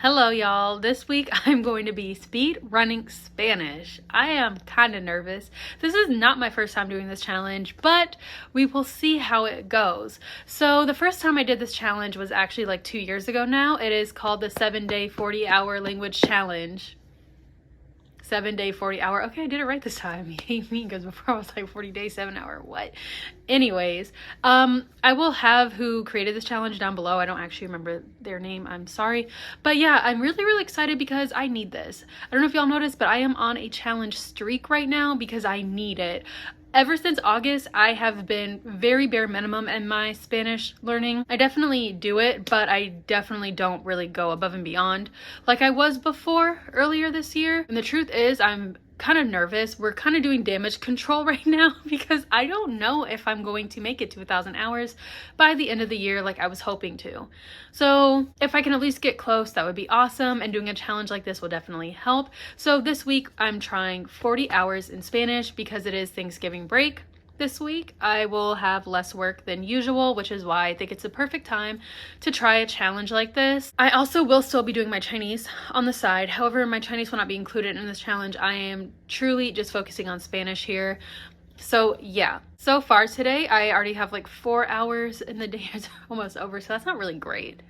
Hello y'all, this week I'm going to be speed running Spanish. I am kind of nervous. This is not my first time doing this challenge, but we will see how it goes. So the first time I did this challenge was actually like 2 years ago now. It is called the 7-day 40-hour language challenge. 7-day 40-hour. Okay, I did it right this time. Hate me, because before I was like 40 days 7-hour. What? Anyways, I will have who created this challenge down below. I don't actually remember their name. I'm sorry. But yeah, I'm really excited because I need this. I don't know if y'all noticed, but I am on a challenge streak right now because I need it. Ever since August, I have been very bare minimum in my Spanish learning. I definitely do it, but I definitely don't really go above and beyond like I was before earlier this year. And the truth is, I'm kind of nervous. We're kind of doing damage control right now because I don't know if I'm going to make it to 1,000 hours by the end of the year like I was hoping to. So if I can at least get close, that would be awesome, and doing a challenge like this will definitely help. So this week I'm trying 40 hours in Spanish because it is Thanksgiving break. This week I will have less work than usual, which is why I think it's a perfect time to try a challenge like this. I also will still be doing my Chinese on the side. However, my Chinese will not be included in this challenge. I am truly just focusing on Spanish here. So yeah, so far today I already have like 4 hours and the day is almost over, so that's not really great.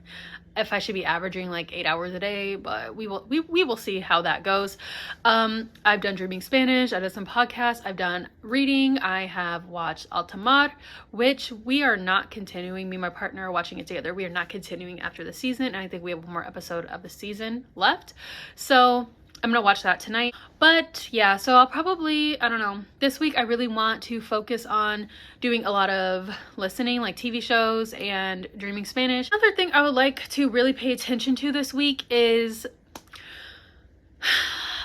If I should be averaging like 8 hours a day, but we will see how that goes. I've done Dreaming Spanish, I did some podcasts, I've done reading, I have watched Altamar, which we are not continuing. Me and my partner are watching it together. We are not continuing after the season, and I think we have one more episode of the season left. So I'm gonna watch that tonight. But yeah, so I'll probably, I don't know, this week I really want to focus on doing a lot of listening, like TV shows and Dreaming Spanish. Another thing I would like to really pay attention to this week is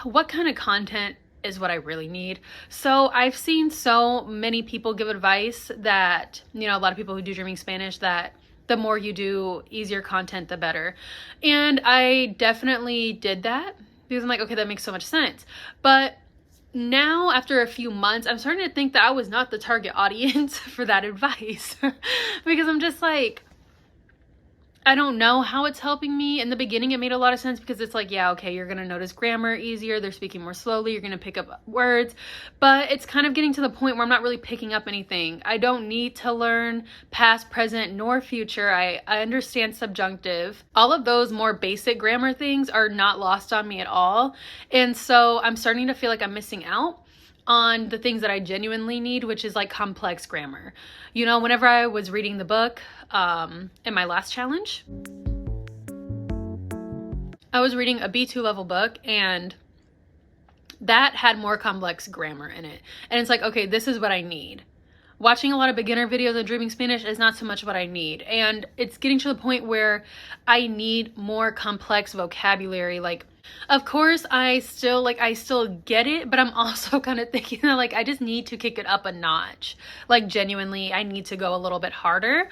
what kind of content is what I really need. So I've seen so many people give advice that, you know, a lot of people who do Dreaming Spanish, that the more you do easier content, the better. And I definitely did that, because I'm like, okay, that makes so much sense. But now, after a few months, I'm starting to think that I was not the target audience for that advice. Because I'm just like, I don't know how it's helping me. In the beginning, it made a lot of sense because it's like, yeah, okay, you're going to notice grammar easier. They're speaking more slowly. You're going to pick up words. But it's kind of getting to the point where I'm not really picking up anything. I don't need to learn past, present, nor future. I understand subjunctive. All of those more basic grammar things are not lost on me at all. And so I'm starting to feel like I'm missing out on the things that I genuinely need, which is like complex grammar. You know, whenever I was reading the book in my last challenge, I was reading a B2 level book, and that had more complex grammar in it. And it's like, okay, this is what I need. Watching a lot of beginner videos of Dreaming Spanish is not so much what I need. And it's getting to the point where I need more complex vocabulary. Like, of course, I still get it, but I'm also kind of thinking that like I just need to kick it up a notch. Like, genuinely, I need to go a little bit harder.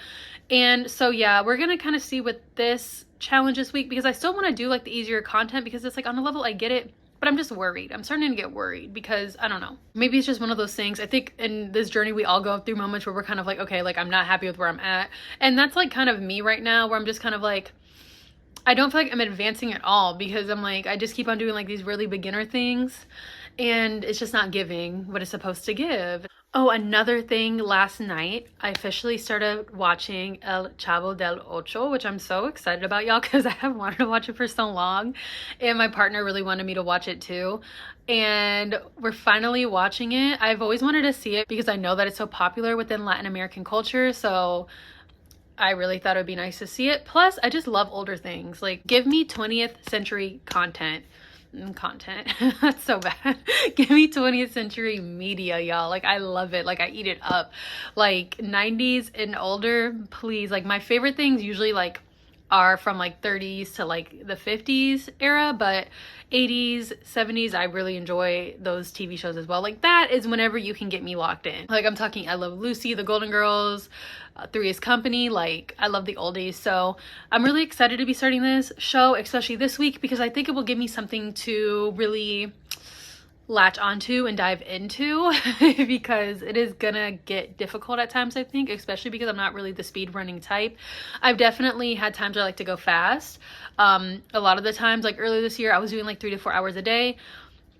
And so yeah, we're gonna kind of see with this challenge this week, because I still want to do like the easier content, because it's like on a level I get it, but I'm just worried. I'm starting to get worried because I don't know. Maybe it's just one of those things. I think in this journey, we all go through moments where we're kind of like, okay, like I'm not happy with where I'm at. And that's like kind of me right now, where I'm just kind of like, I don't feel like I'm advancing at all, because I'm like, I just keep on doing like these really beginner things, and it's just not giving what it's supposed to give. Oh, another thing, last night, I officially started watching El Chavo del Ocho, which I'm so excited about, y'all, because I have wanted to watch it for so long, and my partner really wanted me to watch it too, and we're finally watching it. I've always wanted to see it because I know that it's so popular within Latin American culture, so I really thought it would be nice to see it. Plus, I just love older things. Like, give me 20th century content. That's so bad. Give me 20th century media, y'all. Like, I love it. Like, I eat it up. Like, 90s and older, please. Like, my favorite things usually like are from like 30s to like the 50s era, but 80s, 70s, I really enjoy those TV shows as well. Like, that is whenever you can get me locked in. Like, I'm talking I Love Lucy, The Golden Girls, Three's Company. Like, I love the oldies. So I'm really excited to be starting this show, especially this week, because I think it will give me something to really latch onto and dive into because it is gonna get difficult at times, I think, especially because I'm not really the speed running type. I've definitely had times where I like to go fast. A lot of the times, like earlier this year, I was doing like 3 to 4 hours a day.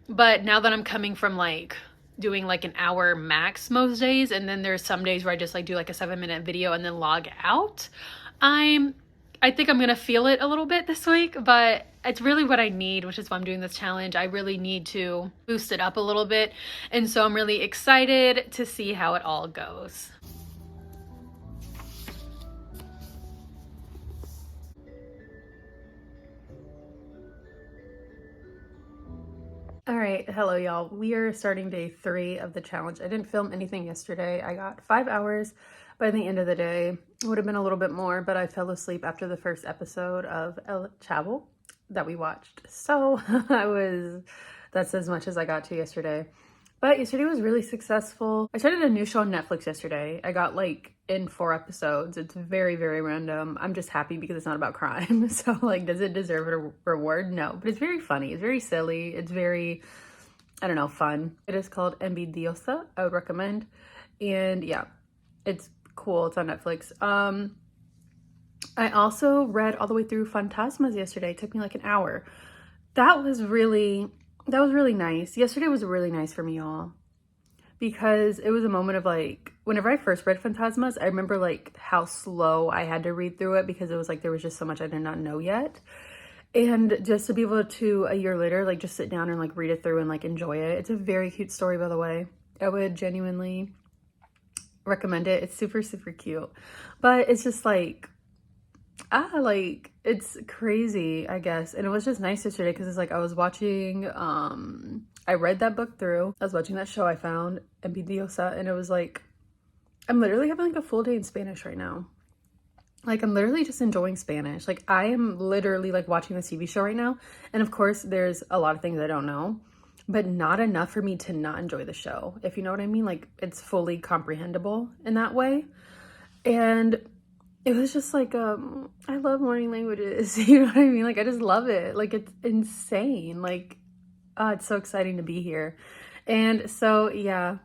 But now that I'm coming from like doing like an hour max most days, and then there's some days where I just like do like a 7-minute video and then log out, I think I'm gonna feel it a little bit this week, but it's really what I need, which is why I'm doing this challenge. I really need to boost it up a little bit, and so I'm really excited to see how it all goes. All right, hello y'all. We are starting day 3 of the challenge. I didn't film anything yesterday. I got 5 hours by the end of the day. It would have been a little bit more, but I fell asleep after the first episode of El Chavo that we watched. So that's as much as I got to yesterday. But yesterday was really successful. I started a new show on Netflix yesterday. I got like in 4 episodes. It's very, very random. I'm just happy because it's not about crime. So like, does it deserve a reward? No, but it's very funny. It's very silly. It's very, I don't know, fun. It is called Envidiosa. I would recommend. And yeah, it's cool. It's on Netflix. I also read all the way through Fantasmas yesterday. It took me like an hour. That was really nice. Yesterday was really nice for me, y'all, because it was a moment of like, whenever I first read Fantasmas, I remember like how slow I had to read through it because it was like there was just so much I did not know yet. And just to be able to, a year later, like just sit down and like read it through and like enjoy it. It's a very cute story, by the way. I would genuinely recommend it. It's super, super cute. But it's just like, like it's crazy, I guess. And it was just nice yesterday because it's like I was watching, I read that book through. I was watching that show I found, Envidiosa, and it was like, I'm literally having like a full day in Spanish right now. Like, I'm literally just enjoying Spanish. Like, I am literally like watching this TV show right now. And of course, there's a lot of things I don't know, but not enough for me to not enjoy the show, if you know what I mean. Like, it's fully comprehensible in that way. And it was just like, I love learning languages. You know what I mean? Like, I just love it. Like, it's insane. Like, it's so exciting to be here. And so, yeah,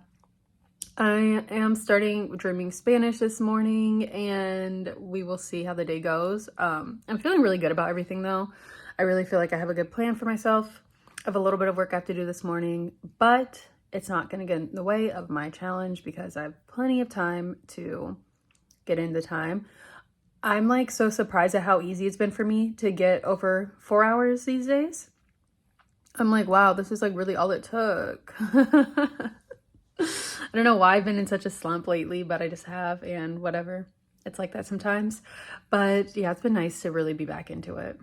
I am starting dreaming Spanish this morning, and we will see how the day goes. I'm feeling really good about everything, though. I really feel like I have a good plan for myself. I have a little bit of work I have to do this morning, but it's not going to get in the way of my challenge because I have plenty of time to get in the time. I'm like so surprised at how easy it's been for me to get over 4 hours these days. I'm like, wow, this is like really all it took. I don't know why I've been in such a slump lately, but I just have, and whatever. It's like that sometimes. But yeah, it's been nice to really be back into it.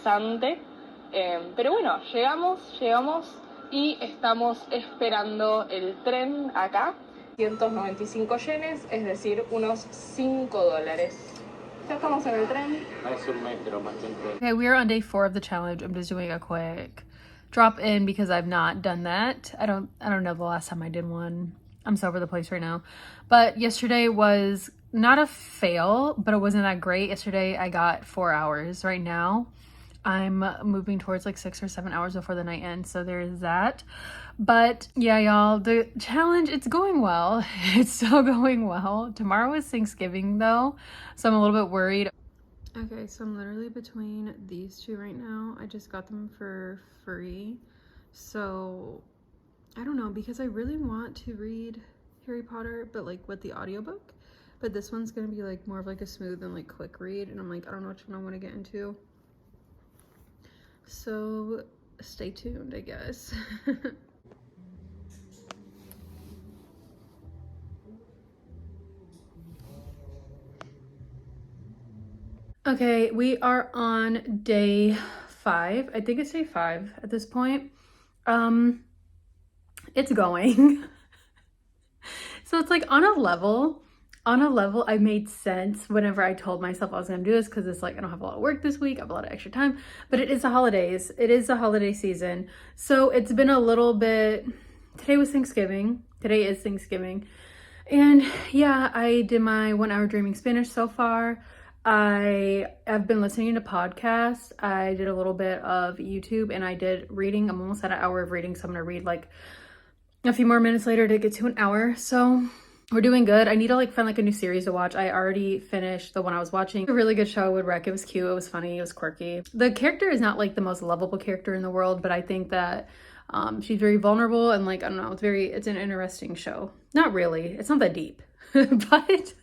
Pero bueno, llegamos y estamos esperando el tren acá. 195 yenes, es decir, unos $5. Ya estamos en el tren. Okay, we are on day 4 of the challenge. I'm just doing a quick drop in because I've not done that. I don't know the last time I did one. I'm so over the place right now. But yesterday was not a fail, but it wasn't that great. Yesterday I got 4 hours. Right now I'm moving towards like 6 or 7 hours before the night ends, so there's that. But yeah, y'all, the challenge, it's going well. It's still going well. Tomorrow is Thanksgiving though, so I'm a little bit worried. Okay, so I'm literally between these two right now. I just got them for free, so I don't know, because I really want to read Harry Potter, but like with the audiobook, but this one's gonna be like more of like a smooth and like quick read, and I'm like, I don't know which one I want to get into, so stay tuned, I guess. Okay, we are on day 5. I think it's day 5 at this point. It's going. So it's like on a level, I made sense whenever I told myself I was gonna do this, because it's like I don't have a lot of work this week, I have a lot of extra time, but it is the holidays. It is the holiday season. So it's been a little bit, today was Thanksgiving. Today is Thanksgiving. And yeah, I did my 1 hour dreaming Spanish so far. I've been listening to podcasts. I did a little bit of YouTube and I did reading. I'm almost at an hour of reading, so I'm gonna read like a few more minutes later to get to an hour. So we're doing good. I need to like find like a new series to watch. I already finished the one I was watching. A really good show I would rec. It was cute, it was funny, it was quirky. The character is not like the most lovable character in the world, but I think that she's very vulnerable and like, I don't know, it's an interesting show. Not really, it's not that deep. But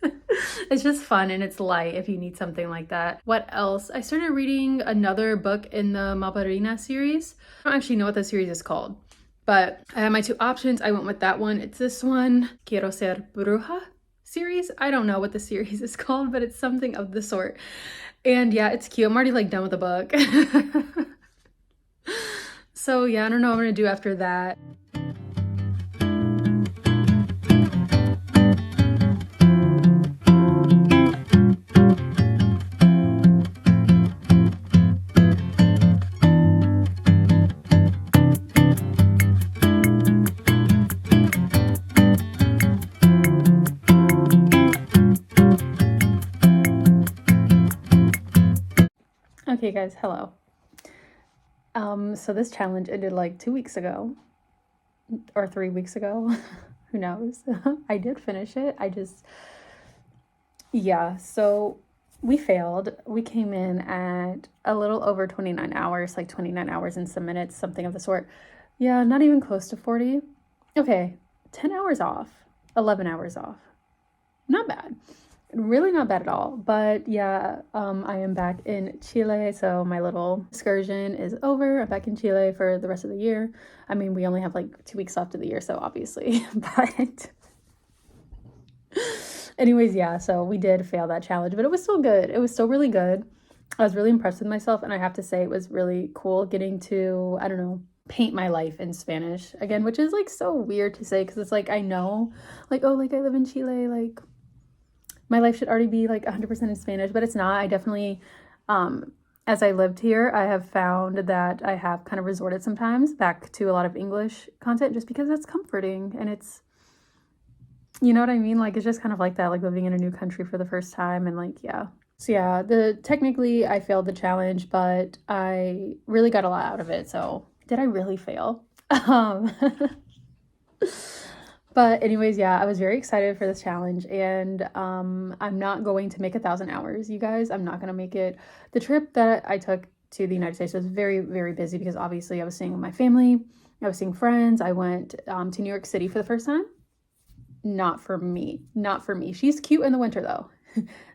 it's just fun and it's light if you need something like that. What else? I started reading another book in the Maparina series. I don't actually know what the series is called, but I had my two options. I went with that one. It's this one, Quiero Ser Bruja series. I don't know what the series is called, but it's something of the sort. And yeah, it's cute. I'm already like done with the book. So yeah, I don't know what I'm gonna do after that. Okay guys, hello. So this challenge ended like 2 weeks ago or 3 weeks ago. Who knows? I did finish it. Yeah, so we failed. We came in at a little over 29 hours, like 29 hours and some minutes, something of the sort. Yeah, not even close to 40. Okay, 10 hours off, 11 hours off. Not bad. Really not bad at all. But yeah, I am back in Chile, so my little excursion is over. I'm back in Chile for the rest of the year. I mean, we only have like 2 weeks left of the year, so obviously, but anyways, yeah, so we did fail that challenge, but it was still good. It was still really good. I was really impressed with myself, and I have to say it was really cool getting to, I don't know, paint my life in Spanish again, which is like so weird to say because it's like I know, like, oh, like I live in Chile, like my life should already be like 100% in Spanish, but it's not. I definitely, as I lived here, I have found that I have kind of resorted sometimes back to a lot of English content just because it's comforting and it's, you know what I mean? Like, it's just kind of like that, like living in a new country for the first time and like, yeah. So yeah, technically I failed the challenge, but I really got a lot out of it. So did I really fail? But anyways, yeah, I was very excited for this challenge and I'm not going to make 1,000 hours, you guys. I'm not going to make it. The trip that I took to the United States was very, very busy because obviously I was staying with my family. I was seeing friends. I went to New York City for the first time. Not for me. Not for me. She's cute in the winter though.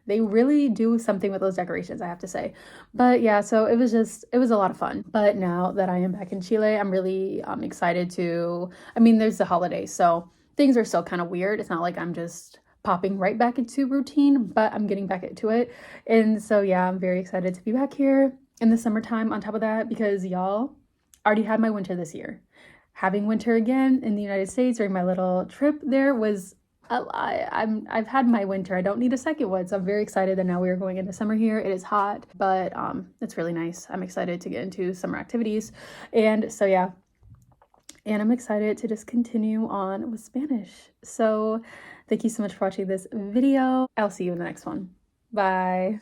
They really do something with those decorations, I have to say. But yeah, so it was a lot of fun. But now that I am back in Chile, I'm really excited to, I mean, there's the holidays, so things are still kind of weird. It's not like I'm just popping right back into routine, but I'm getting back into it. And so yeah, I'm very excited to be back here in the summertime on top of that because y'all already had my winter this year. Having winter again in the United States during my little trip there was I've had my winter. I don't need a second one. So I'm very excited that now we are going into summer here. It is hot, but it's really nice. I'm excited to get into summer activities. And so yeah. And I'm excited to just continue on with Spanish. So thank you so much for watching this video. I'll see you in the next one. Bye.